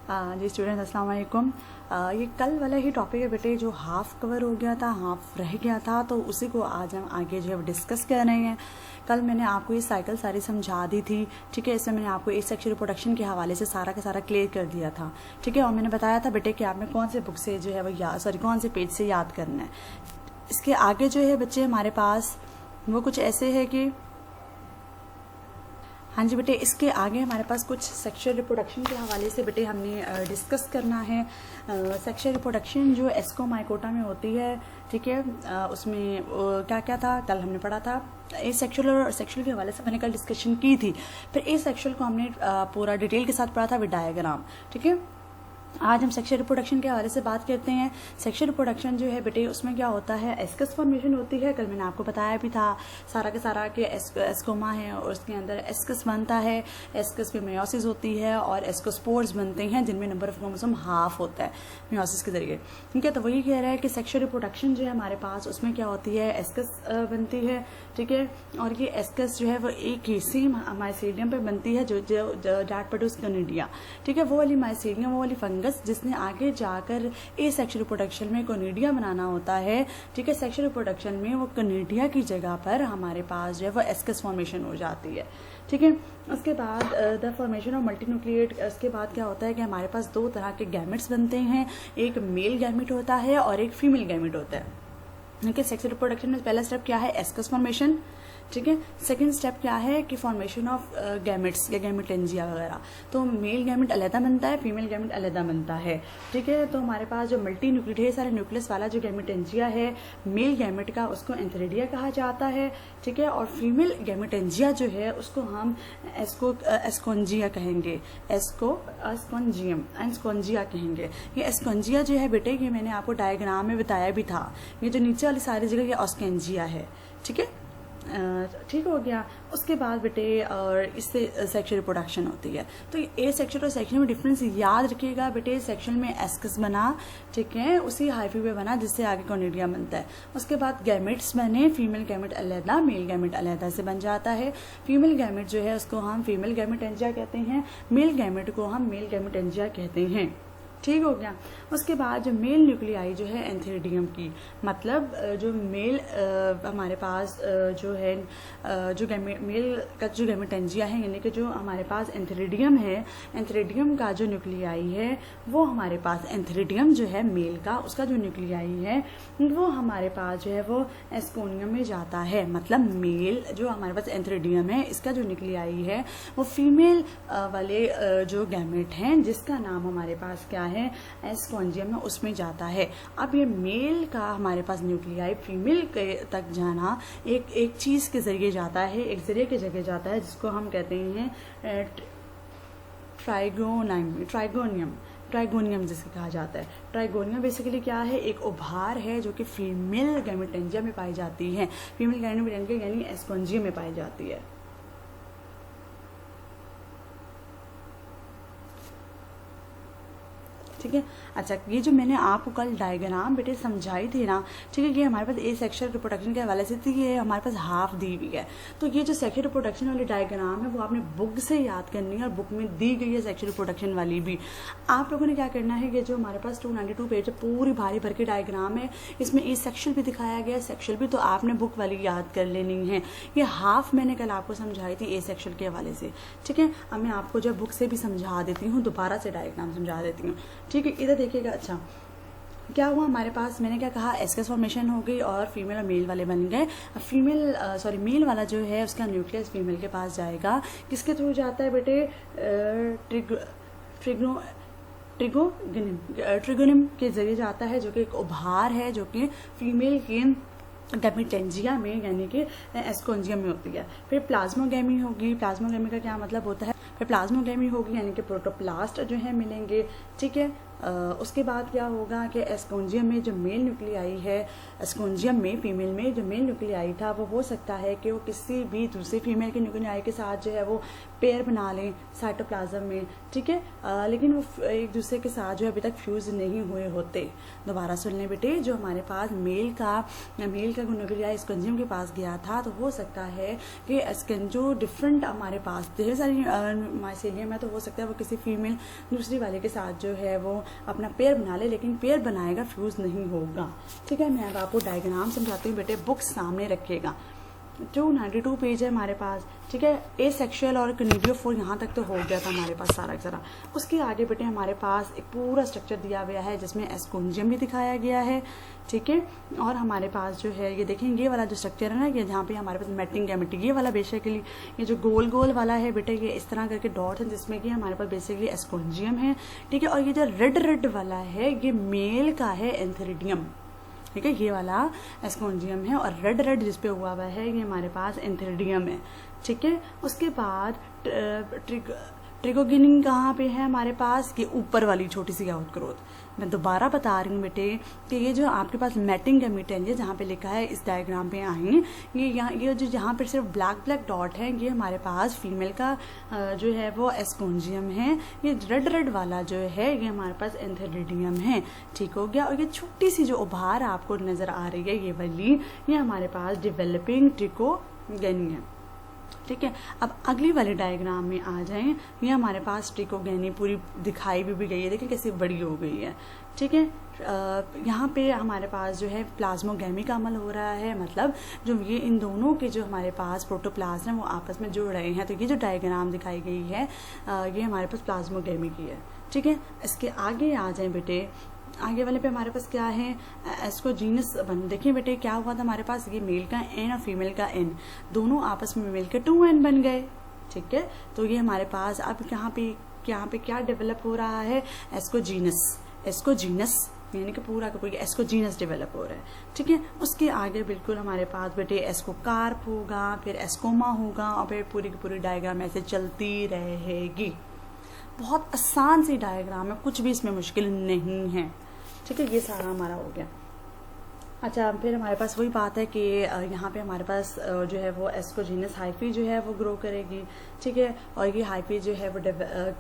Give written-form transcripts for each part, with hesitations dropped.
जी students अस्सलाम वालेकुम। ये कल वाला ही टॉपिक है बेटे, जो हाफ कवर हो गया था, हाफ रह गया था, तो उसी को आज हम आगे जो है डिस्कस कर रहे हैं। कल मैंने आपको ये साइकिल सारी समझा दी थी, ठीक है। इसमें मैंने आपको एक सेक्शुअल रिप्रोडक्शन के हवाले से सारा का सारा क्लियर कर दिया था, ठीक है। और मैंने बताया था बेटे कि आपने कौन से बुक से जो है वो कौन से पेज से याद करना है। इसके आगे जो है बच्चे हमारे पास वो कुछ ऐसे है कि हाँ जी बेटे, इसके आगे हमारे पास कुछ सेक्शुअल रिप्रोडक्शन के हवाले से बेटे हमने डिस्कस करना है। सेक्शुअल रिप्रोडक्शन जो एस्कोमाइकोटा में होती है, ठीक है। उसमें क्या क्या था कल हमने पढ़ा था। ए सेक्शुअल और सेक्शुअल के हवाले से मैंने कल डिस्कशन की थी। फिर ए सेक्शुअल को हमने पूरा डिटेल के साथ पढ़ा था विद डायग्राम, ठीक है। आज हम सेक्शुअल रिप्रोडक्शन के हवाले से बात करते हैं। सेक्शुअल रिप्रोडक्शन जो है बेटे, उसमें क्या होता है, एस्कस फॉर्मेशन होती है। कल मैंने आपको बताया भी था सारा के सारा कि एस्कोमा है और उसके अंदर एस्कस बनता है। एस्कस पे मेयोसिस होती है और एस्कोस्पोर्स बनते हैं जिनमें नंबर ऑफ क्रोमोसोम हाफ होता है मेयोसिस के जरिए, ठीक है। तो वही कह रहा है कि सेक्शुअल रिप्रोडक्शन जो है हमारे पास, उसमें क्या होती है, एस्कस बनती है, ठीक है। और ये एस्कस जो है वो एक ही सेम माइसीडियम पे बनती है जो डैट प्रोड्यूस कोनिडिया, ठीक है। वो वाली माइसीडियम, वो वाली फंगस जिसने आगे जाकर ए सेक्शुअल रिप्रोडक्शन में कोनिडिया बनाना होता है, ठीक है। सेक्शुअल रिप्रोडक्शन में वो कोनिडिया की जगह पर हमारे पास जो है वो एस्कस फॉर्मेशन हो जाती है, ठीक है। उसके बाद द फॉर्मेशन ऑफ मल्टीन्यूक्लिएट, उसके बाद क्या होता है कि हमारे पास दो तरह के गैमेट्स बनते हैं। एक मेल गैमेट होता है और एक फीमेल गैमेट होता है, ठीक है। सेक्शुअल रिप्रोडक्शन में पहला स्टेप क्या है, एस्कस फॉर्मेशन, ठीक है। सेकंड स्टेप क्या है कि फॉर्मेशन ऑफ गैमेट्स या गैमेटेंजिया वगैरह। तो मेल गैमेट अलहदा बनता है, फीमेल गैमेट अलहदा बनता है, ठीक है। तो हमारे पास जो मल्टी न्यूक्लिड है, सारे न्यूक्लियस वाला जो गैमेटेंजिया है मेल गैमेट का, उसको एंथेरिडिया कहा जाता है, ठीक है। और फीमेल गैमेटेंजिया जो है उसको हम एस्कोंजिया कहेंगे, एस्कोंजिया कहेंगे। ये एस्कोंजिया जो है बेटे, ये मैंने आपको डायग्राम में बताया भी था। ये जो नीचे वाली सारी जगह ये ऑस्केंजिया है, ठीक है, ठीक हो गया। उसके बाद बेटे और इससे सेक्शुअल रिप्रोडक्शन होती है। तो ए सेक्शुअल और सेक्शुअल में डिफरेंस याद रखिएगा बेटे। सेक्शुअल में एस्कस बना, ठीक है, उसी हाइफी पे बना जिससे आगे कोनिडिया बनता है। उसके बाद गैमेट्स बने, फीमेल गैमेट अलहदा, मेल गैमेट अलहदा से बन जाता है। फीमेल गैमेट जो है उसको हम फीमेल गैमेटेंजिया कहते हैं, मेल गैमेट को हम मेल गैमेटेंजिया कहते हैं, ठीक हो गया। उसके बाद जो मेल न्यूक्लियाई जो है एंथेरिडियम की, मतलब जो मेल हमारे पास जो है जो मेल का जो गैमेटेंजिया है, यानी कि जो हमारे पास एंथेरिडियम है, एंथेरिडियम का जो न्यूक्लियाई है वो हमारे पास, एंथेरिडियम जो है मेल का, उसका जो न्यूक्लियाई है वो हमारे पास जो है वो एस्कोनियम में जाता है। मतलब मेल जो हमारे पास एंथेरिडियम है, इसका जो न्यूक्लियाई है वो फीमेल वाले जो गैमेट हैं जिसका नाम हमारे पास क्या है, एस्कोंजियम में, उसमें जाता है। अब ये मेल का हमारे पास न्यूक्लियाई फीमेल के तक जाना एक चीज के जरिए जाता है, एक जरिए के जगह जाता है, जिसको हम कहते हैं ट्राइगोनियम जिसे कहा जाता है। ट्राइगोनियम बेसिकली क्या है, एक उभार है जो कि फीमेल गैमेटेंजिया में पाई जाती है, फीमेल गैमेटेंजिया यानी एस्कोंजियम में पाई जाती है, ठीक है। अच्छा, ये जो मैंने आपको कल डायग्राम बेटे समझाई थी ना, ठीक है, ये हमारे पास ए सेक्शुअल रिप्रोडक्शन के हवाले से थी, ये हमारे पास हाफ दी हुई है। तो ये जो सेक्शुअल रिप्रोडक्शन वाली डायग्राम है वो आपने बुक से याद करनी है, और बुक में दी गई है सेक्शुअल रिप्रोडक्शन वाली भी। आप लोगों ने क्या करना है, ये जो हमारे पास 292 पेज है, पूरी भारी भर के डायग्राम है, इसमें ए सेक्शुअल भी दिखाया गया है, सेक्शुअल भी, तो आपने बुक वाली याद कर लेनी है। ये हाफ मैंने कल आपको समझाई थी ए सेक्शुअल के हवाले से, ठीक है। अब मैं आपको जब बुक से भी समझा देती हूँ, दोबारा से डायग्राम समझा देती हूँ, ठीक है। इधर देखिएगा। अच्छा, क्या हुआ हमारे पास, मैंने क्या कहा, एस्कस फॉर्मेशन हो गई और फीमेल और मेल वाले बन गए। मेल वाला जो है उसका न्यूक्लियस फीमेल के पास जाएगा, किसके थ्रू जाता है बेटे, ट्रिगोनिम के जरिए जाता है, जो कि एक उभार है जो कि फीमेल के गैमेटेंजिया में यानी कि एस्कोंजियम में होती है। फिर प्लाज्मोगैमी होगी, प्लाज्मोगैमी का क्या मतलब होता है, फिर प्लाज्मोगैमी होगी यानी कि प्रोटोप्लास्ट जो है मिलेंगे, ठीक है। उसके बाद क्या होगा कि एस्कोंजियम में जो मेल न्यूक्लियाई है, एस्कोंजियम में फीमेल में जो मेल न्यूक्लियाई था वो हो सकता है कि वो किसी भी दूसरे फीमेल के न्यूक्लियाई के साथ जो है वो पेयर बना लें साइटोप्लाज्म में, ठीक है, लेकिन वो एक दूसरे के साथ जो है अभी तक फ्यूज नहीं हुए होते। दोबारा सुन लें बेटे, जो हमारे पास मेल का न्यूक्लियाई एस्कोंजियम के पास गया था तो हो सकता है कि जो डिफरेंट हमारे पास ढेर सारी माइसेलियम है तो हो सकता है वो किसी फीमेल दूसरी वाले के साथ जो है वो अपना पेयर बना ले, लेकिन पेयर बनाएगा, फ्यूज नहीं होगा। ठीक है, मैं अब आपको डायग्राम समझाती हूँ बेटे, बुक सामने रखिएगा। 292 पेज है हमारे पास, ठीक है। ए सेक्शुअल और कनीडियोफोर यहाँ तक तो हो गया था हमारे पास सारा। उसके आगे बेटे हमारे पास एक पूरा स्ट्रक्चर दिया गया है जिसमें एस्कोंजियम भी दिखाया गया है, ठीक है। और हमारे पास जो है ये देखें, ये वाला जो स्ट्रक्चर है ना, ये जहाँ पे हमारे पास मेटिंग गैमेटी, ये वाला बेसिकली ये जो गोल गोल वाला है बेटे, ये इस तरह करके डॉट है जिसमें कि हमारे पास बेसिकली एस्कोंजियम है, ठीक है। और ये जो रेड वाला है ये मेल का है एंथेरिडियम, ठीक है। ये वाला एस्कोंजियम है और रेड जिसपे हुआ हुआ है ये हमारे पास एंथेरिडियम है, ठीक है। उसके बाद ट्रिगोगिनिन कहाँ पे है हमारे पास, ये ऊपर वाली छोटी सी आउटग्रोथ। मैं दोबारा बता रही हूँ बेटे कि ये जो आपके पास मेटिंग गैमेटन है जहाँ पे लिखा है इस डायग्राम पे आई, ये जो जहाँ पे सिर्फ ब्लैक डॉट है ये हमारे पास फीमेल का जो है वो एस्कोंजियम है। ये रेड वाला जो है ये हमारे पास एंथेरिडियम है, ठीक हो गया। और ये छोटी सी जो उभार आपको नजर आ रही है ये वाली, ये हमारे पास डेवलपिंग ट्रिकोगेनी है, ठीक है। अब अगली वाले डायग्राम में आ जाएं, ये हमारे पास ट्रिकोगेनी पूरी दिखाई भी गई है, देखिए कैसी बड़ी हो गई है, ठीक है। यहाँ पे हमारे पास जो है प्लाज्मोगेमी का अमल हो रहा है, मतलब जो ये इन दोनों के जो हमारे पास प्रोटोप्लाज्म है वो आपस में जुड़ रहे हैं। तो ये जो डायग्राम दिखाई गई है ये हमारे पास प्लाज्मोगेमी की है, ठीक है। इसके आगे आ जाएं बेटे, आगे वाले पे हमारे पास क्या है, एस्कोजीनस बन। देखिए बेटे क्या हुआ था हमारे पास, ये मेल का एन और फीमेल का एन दोनों आपस में मिलकर 2n बन गए, ठीक है। तो ये हमारे पास अब यहाँ पे क्या डेवलप हो रहा है, एस्कोजीनस यानी कि पूरा का पूरा एस्कोजीनस डेवलप हो रहा है, ठीक है। उसके आगे बिल्कुल हमारे पास बेटे एस्कोकार्प होगा, फिर एस्कोमा होगा और फिर पूरी की पूरी डायग्राम ऐसे चलती रहेगी। बहुत आसान सी डायग्राम है, कुछ भी इसमें मुश्किल नहीं है, ठीक है। ये सारा हमारा हो गया। अच्छा, फिर हमारे पास वही बात है कि यहाँ पे हमारे पास जो है वो एस्कोजीनस हाइफी जो है वो ग्रो करेगी, ठीक है। और ये हाइफी जो है वो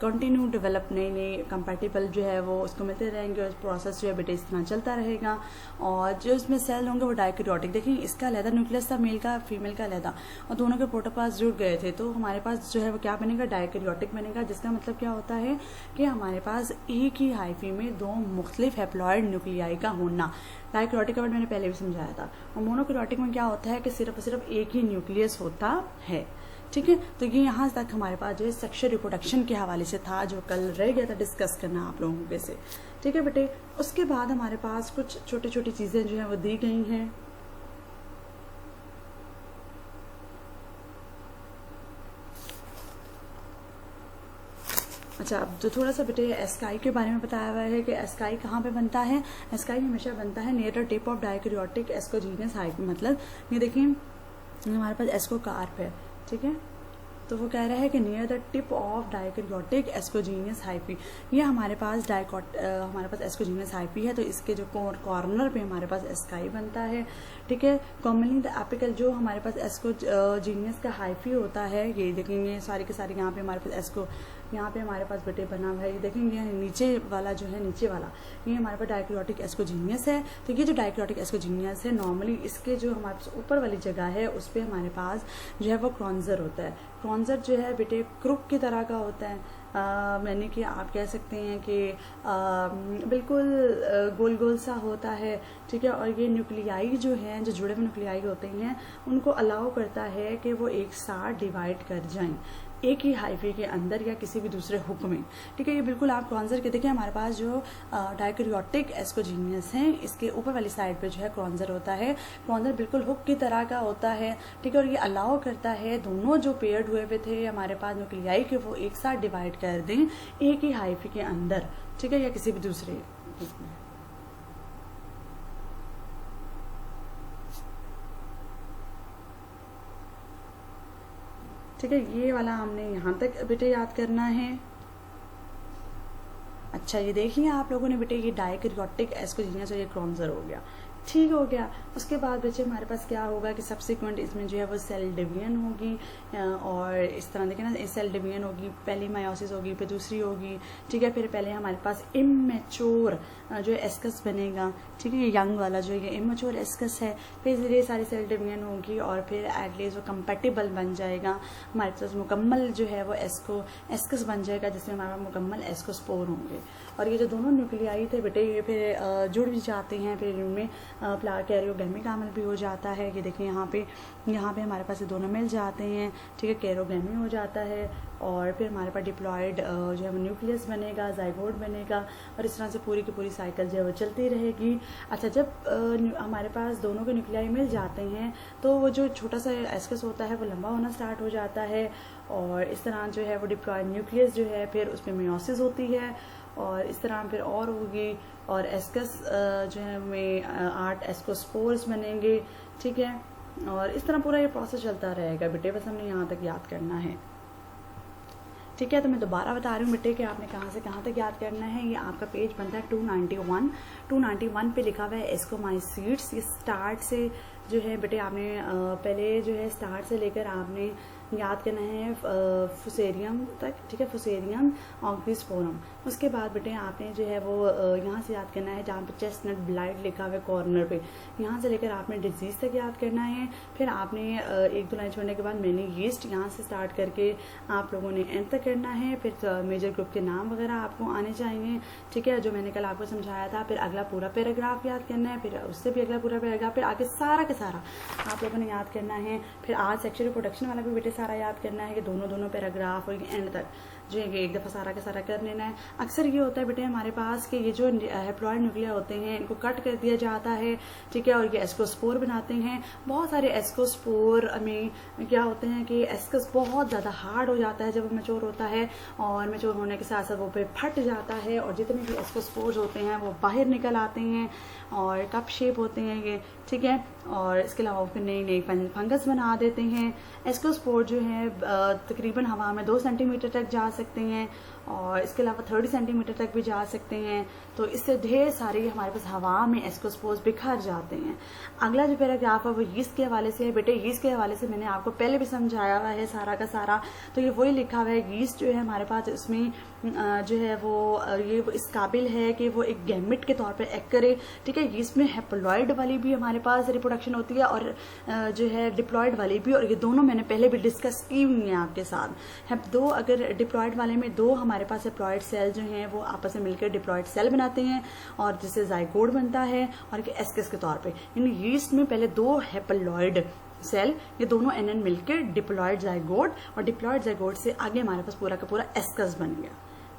कंटिन्यू डेवलप नई कंपैटिबल जो है वो उसको मिलते रहेंगे और प्रोसेस जो है बेटे इस तरह चलता रहेगा। और जो इसमें सेल होंगे वो डाइकैरियोटिक, देखिए इसका अलहदा न्यूक्लियस था मेल का, फीमेल का अलहदा, और दोनों के प्रोटोप्लास्ट जुड़ गए थे तो हमारे पास जो है वो क्या बनेगा, डाइकैरियोटिक बनेगा। जिसका मतलब क्या होता है कि हमारे पास एक ही हाइफी में दो मुख्तलिफ हैप्लॉइड न्यूक्लियाई का होना। डाइकैरियोटिक का वर्ड मैंने पहले भी समझाया था। और मोनोकैरियोटिक में क्या होता है कि सिर्फ और सिर्फ एक ही न्यूक्लियस होता है, ठीक है। तो ये यहाँ तक हमारे पास जो है सेक्सुअल रिप्रोडक्शन के हवाले से था, जो कल रह गया था डिस्कस करना आप लोगों के से, ठीक है बेटे। उसके बाद हमारे पास कुछ छोटी छोटी चीजें जो है वो दी गई हैं। अच्छा, अब जो थोड़ा सा बेटे एस्काई के बारे में बताया हुआ है कि एस्काई कहाँ पे बनता है। एस्काई हमेशा बनता है near the tip of dikaryotic ascogenous hyphae. मतलब ये देखिए हमारे पास एस्कोकार्प है, ठीक है। तो वो कह रहा है कि near the tip of dikaryotic ascogenous hyphae, ये हमारे पास एस्कोजीनियस हाइफी है। तो इसके जो कॉर्नर पे हमारे पास एस्काई बनता है, ठीक है। कॉमनली द एपिकल जो हमारे पास एस्कोजीनियस का हाइफी होता है, ये देखेंगे सारी के सारी यहाँ पे हमारे पास यहाँ पे हमारे पास बेटे बना हुआ है, ये देखेंगे नीचे वाला जो है, नीचे वाला ये हमारे पास डाइकैरियोटिक एस्कोजीनियस है। तो ये जो डाइकैरियोटिक एस्कोजीनियस है नॉर्मली इसके जो हमारे पास ऊपर वाली जगह है उस पर हमारे पास जो है वो क्रॉन्जर होता है। क्रॉन्जर जो है बेटे क्रुक की तरह का होता है, मैंने कि आप कह सकते हैं कि बिल्कुल गोल गोल सा होता है, ठीक है। और ये न्यूक्लियाई जो हैं, जो जुड़े हुए न्यूक्लियाई होते हैं, उनको अलाउ करता है कि वो एक साथ डिवाइड कर जाएं एक ही हाइफी के अंदर या किसी भी दूसरे हुक में, ठीक है। ये बिल्कुल आप क्रॉन्जर के देखिए हमारे पास जो डाइकैरियोटिक एस्कोजीनियस है इसके ऊपर वाली साइड पे जो है क्रॉन्जर होता है। क्रॉन्जर बिल्कुल हुक की तरह का होता है, ठीक है। और ये अलाउ करता है दोनों जो पेयर्ड हुए थे हमारे पास न्यूक्लियाई के, वो एक साथ डिवाइड कर दें एक ही हाइफी के अंदर, ठीक है, या किसी भी दूसरे हुक में। ठीक है, ये वाला हमने यहाँ तक बेटे याद करना है। अच्छा ये देख लिया आप लोगों ने बेटे, ये डाइकैरियोटिक एस्कोजीनियस और ये क्रोमजर हो गया, ठीक हो गया। उसके बाद बच्चे हमारे पास क्या होगा कि सब्सिक्वेंट इसमें जो है वो सेल डिवीजन होगी, और इस तरह देखिए ना, सेल डिवीजन होगी, पहली मायोसिस होगी, फिर दूसरी होगी, ठीक है। फिर पहले हमारे पास इमेच्योर जो एस्कस बनेगा, ठीक है, ये यंग वाला जो ये इमेच्योर एस्कस है, फिर ये सारी सेल डिवीजन होगी और फिर एटलीस्ट वो कंपेटिबल बन जाएगा, हमारे पास मुकम्मल जो है वो एस्कस बन जाएगा, जिसमें हमारे मुकम्मल एस्कोस्पोर होंगे। और ये जो दोनों न्यूक्लियाई थे बेटे, ये फिर जुड़ भी जाते हैं, फिर इनमें कैरियोगैमिक अमल भी हो जाता है। ये देखिए यहाँ पे हमारे पास ये दोनों मिल जाते हैं, ठीक है, कैरियोगैमी हो जाता है, और फिर हमारे पास डिप्लॉयड जो है वो न्यूक्लियस बनेगा, जाइगोट बनेगा, और इस तरह से पूरी की पूरी साइकिल जो है वो चलती रहेगी। अच्छा, जब हमारे पास दोनों के न्यूक्लियाई मिल जाते हैं तो वो जो छोटा सा एस्कस होता है वो लंबा होना स्टार्ट हो जाता है, और इस तरह जो है वो डिप्लॉयड न्यूक्लियस जो है फिर उसमें मियोसिस होती है, और इस तरह फिर और होगी, और एस्कस जो है में 8 एस्कोस्पोर्स बनेंगे, ठीक है। और इस तरह पूरा ये प्रोसेस चलता रहेगा बेटे, बस हमने यहाँ तक याद करना है, ठीक है। तो मैं दोबारा बता रही हूँ बेटे कि आपने कहाँ से कहाँ तक याद करना है। ये आपका पेज बनता है 291 पे लिखा हुआ है एस्कोमाइसीड्स। ये स्टार्ट से जो है बेटे आपने पहले जो है स्टार्ट से लेकर आपने याद करना है फुसेरियम तक, ठीक है, फुसेरियम ऑक्सीस्पोरम। उसके बाद बेटे आपने जो है वो यहाँ से याद करना है जहाँ पे चेस्टनट ब्लाइट लिखा हुआ है कॉर्नर पे, यहाँ से लेकर आपने डिजीज तक याद करना है। फिर आपने एक दो लाइन छोड़ने के बाद मैंने यीस्ट यहाँ से स्टार्ट करके आप लोगों ने एंड तक करना है। फिर मेजर ग्रुप के नाम वगैरह आपको आने चाहिए, ठीक है, जो मैंने कल आपको समझाया था। फिर अगला पूरा पैराग्राफ याद करना है, फिर उससे भी अगला पूरा पैराग्राफ, फिर आगे सारा का सारा आप लोगों ने याद करना है। फिर आज सेक्शुअल रिप्रोडक्शन वाला भी बेटे सारा याद करना है कि दोनों पैराग्राफ और एंड तक जो है एक दफ़ा सारा का सारा कर लेना है। अक्सर ये होता है बेटे हमारे पास कि ये जो हैप्लॉइड न्यूक्लिया होते हैं इनको कट कर दिया जाता है, ठीक है, और ये एस्कोस्पोर बनाते हैं। बहुत सारे एस्कोस्पोर में क्या होते हैं कि एस्कस बहुत ज़्यादा हार्ड हो जाता है जब वो मैच्योर होता है, और मैच्योर होने के साथ साथ वो पे फट जाता है, और जितने भी एस्कोस्पोर्स होते हैं वो बाहर निकल आते हैं और कप शेप होते हैं ये, ठीक है। और इसके अलावा फिर नई फंगस बना देते हैं। एस्कोस्पोर जो है तकरीबन हवा में 2 सेंटीमीटर तक जा सकते हैं, और इसके अलावा 30 सेंटीमीटर तक भी जा सकते हैं। तो इससे ढेर सारे हमारे पास हवा में एस्कोस्पोर्स बिखर जाते हैं। अगला जो पैराग्राफ है वो यीस्ट के हवाले से है बेटे। यीस्ट के हवाले से मैंने आपको पहले भी समझाया हुआ है सारा का सारा, तो ये वही लिखा हुआ है। यीस्ट जो है हमारे पास इसमें जो है वो ये इस काबिल है कि वो एक गैमेट के तौर पर एक्ट करे, ठीक है। यीस्ट में हैप्लॉइड वाली भी हमारे पास रिप्रोडक्शन होती है और जो है डिप्लॉयड वाली भी, और ये दोनों मैंने पहले भी डिस्कस की हुई हैं आपके साथ। है दो, अगर डिप्लॉयड वाले में दो हमारे पास हैप्लॉइड सेल जो हैं वो आपस में मिलकर डिप्लॉयड सेल बनाते हैं, और जिससे जाइगोट बनता है और एक एस्कस के तौर पे। इन यीस्ट में पहले 2 हैप्लॉइड सेल, ये दोनों एनएन मिलकर डिप्लॉयड जाइगोट, और डिप्लॉयड जाइगोट से आगे हमारे पास पूरा का पूरा एस्कस बन गया,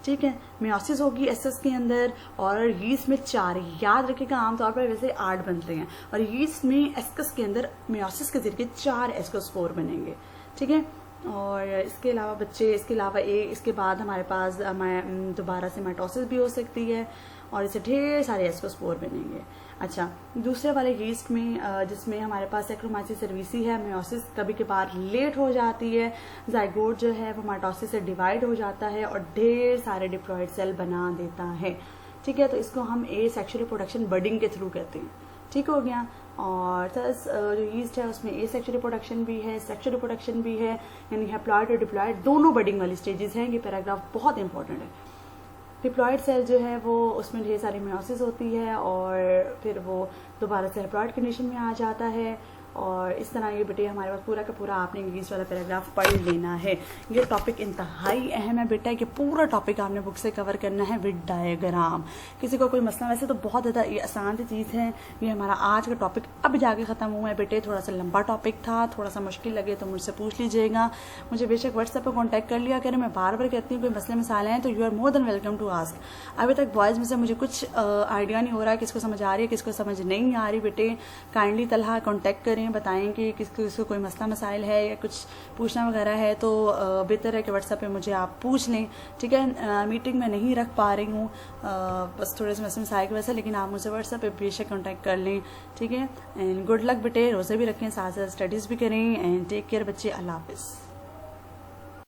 ठीक है। मियोसिस होगी एस्कस के अंदर, और यीस्ट में 4, याद रखिएगा आमतौर पर वैसे 8 बनते हैं, और यीस्ट में एस्कस के अंदर मियोसिस के जरिए 4 एस्कोस्पोर बनेंगे, ठीक है। और इसके अलावा बच्चे, इसके बाद हमारे पास दोबारा से माइटोसिस भी हो सकती है, और इससे ढेर सारे एस्कोस्पोर बनेंगे। अच्छा, दूसरे वाले यीस्ट में जिसमें हमारे पास सैक्रोमाइसिस सर्विसी है, मियोसिस कभी कभार लेट हो जाती है, जाइगोट जो है वो माइटोसिस से डिवाइड हो जाता है और ढेर सारे डिप्लॉयड सेल बना देता है, ठीक है। तो इसको हम सेक्शुअल रिप्रोडक्शन बडिंग के थ्रू कहते हैं, ठीक हो गया। और जो यीस्ट है उसमें सेक्शुअल रिप्रोडक्शन भी है, सेक्शुअल रिप्रोडक्शन भी है, यानी हैप्लॉइड और डिप्लॉयड दोनों बडिंग वाली स्टेजेस हैं। ये पैराग्राफ बहुत इंपॉर्टेंट है। डिप्लॉयड सेल जो है वो उसमें ढेर सारी मियोसिस होती है, और फिर वो दोबारा से हैप्लॉइड कंडीशन में आ जाता है, और इस तरह ये बेटे हमारे पास पूरा का पूरा आपने इंग्लिश वाला पैराग्राफ पढ़ लेना है। ये टॉपिक इंतहाई अहम है बेटा कि पूरा टॉपिक आपने बुक से कवर करना है विद डायग्राम। किसी को कोई मसला, वैसे तो बहुत ज़्यादा ये आसान सी चीज़ है। ये हमारा आज का टॉपिक अब जाके ख़त्म हुआ है बेटे। थोड़ा सा लंबा टॉपिक था, थोड़ा सा मुश्किल लगे तो मुझसे पूछ लीजिएगा। मुझे बेशक व्हाट्सएप पर कॉन्टैक्ट कर लिया करें। मैं बार बार कहती हूँ कोई मसले मसाले हैं तो you are more than welcome to ask. अभी तक बॉयज़ में से मुझे कुछ आइडिया नहीं हो रहा है किसको समझ आ रही है किसको समझ नहीं आ रही। बेटे काइंडली तलहा कॉन्टैक्ट करें, बताएं कि किसको कोई मसला मसाइल है या कुछ पूछना वगैरह है तो बेहतर है कि व्हाट्सएप पे मुझे आप पूछ लें, ठीक है। मीटिंग में नहीं रख पा रही हूँ बस थोड़े से मसले मसाइल की वजह से, लेकिन आप मुझसे व्हाट्सएप पे बेशक कॉन्टैक्ट कर लें, ठीक है। एंड गुड लक बेटे, रोज़े भी रखें, साथ साथ स्टडीज़ भी करें, एंड टेक केयर बच्चे, अल्लाह हाफिज़।